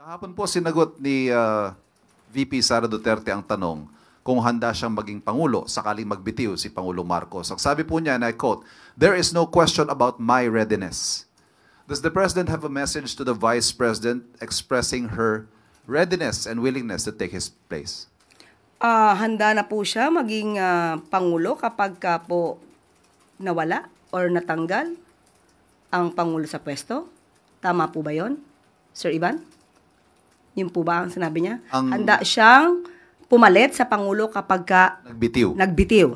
Kahapon po sinagot ni VP Sara Duterte ang tanong kung handa siyang maging Pangulo sakaling magbitiw si Pangulo Marcos. Ang sabi po niya, and I quote, "There is no question about my readiness." Does the President have a message to the Vice President expressing her readiness and willingness to take his place? Handa na po siya maging Pangulo kapag ka po nawala or natanggal ang Pangulo sa pwesto. Tama po ba yon, Sir Ivan? Yun po ba ang sinabi niya? Handa siyang pumalit sa Pangulo kapag ka nagbitiw.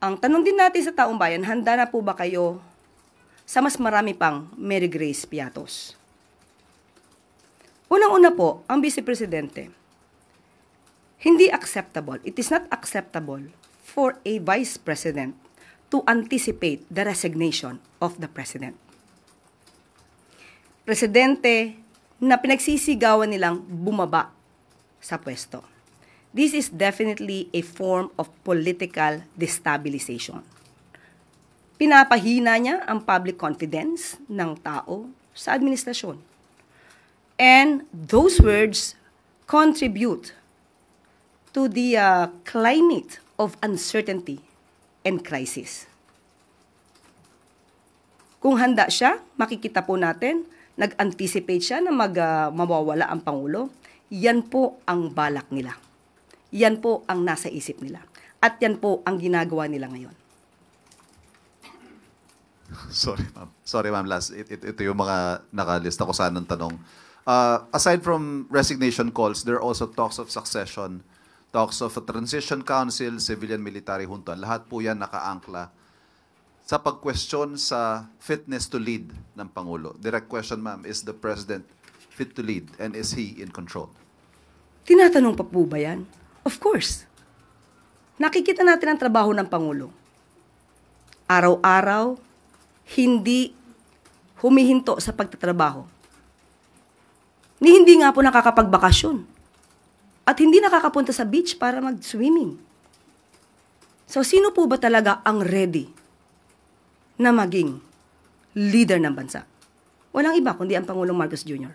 Ang tanong din natin sa taong bayan, handa na po ba kayo sa mas marami pang Mary Grace Piatos? Unang-una po, ang Vice Presidente, hindi acceptable, it is not acceptable for a Vice President to anticipate the resignation of the President. Presidente na pinagsisigawan nilang bumaba sa pwesto. This is definitely a form of political destabilization. Pinapahina niya ang public confidence ng tao sa administrasyon. And those words contribute to the climate of uncertainty and crisis. Kung handa siya, makikita po natin, nag-anticipate siya na mawawala ang Pangulo. Yan po ang balak nila. Yan po ang nasa isip nila. At yan po ang ginagawa nila ngayon. Sorry, ma'am. Ito yung mga nakalista ko sana ng tanong. Aside from resignation calls, there are also talks of succession, talks of a transition council, civilian-military junta. Lahat po yan nakaangkla sa pag-question sa fitness to lead ng Pangulo. Direct question, ma'am, is the President fit to lead and is he in control? Tinatanong pa po ba yan? Of course. Nakikita natin ang trabaho ng Pangulo. Araw-araw, hindi humihinto sa pagtatrabaho. Hindi nga po nakakapagbakasyon. At hindi nakakapunta sa beach para mag-swimming. So, sino po ba talaga ang ready na maging leader ng bansa? Walang iba kundi ang Pangulong Marcos Jr.